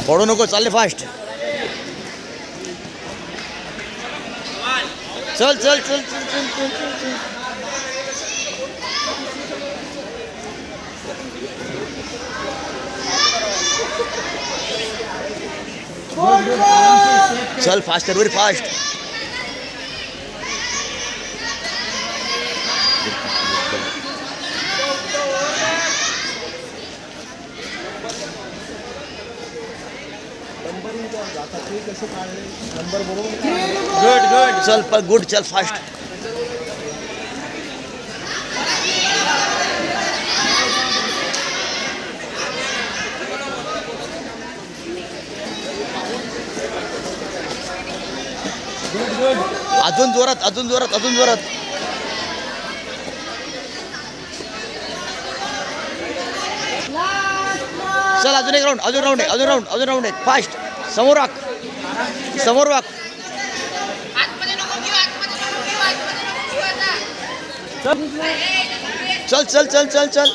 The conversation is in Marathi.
पडू नको, चालले फास्ट. चल चल चल चल चल चल चल चल. चल fast, very fast. Good good. चल गुड, चल फास्ट. अजून जोरात, अजून जोरात, अजून जोरात. चल अजून एक राऊंड, अजून राऊंड एक, अजून राऊंड, अजून राऊंड एक. फास्ट. समोर वाक, समोर वाक. चल चल चल चल चल.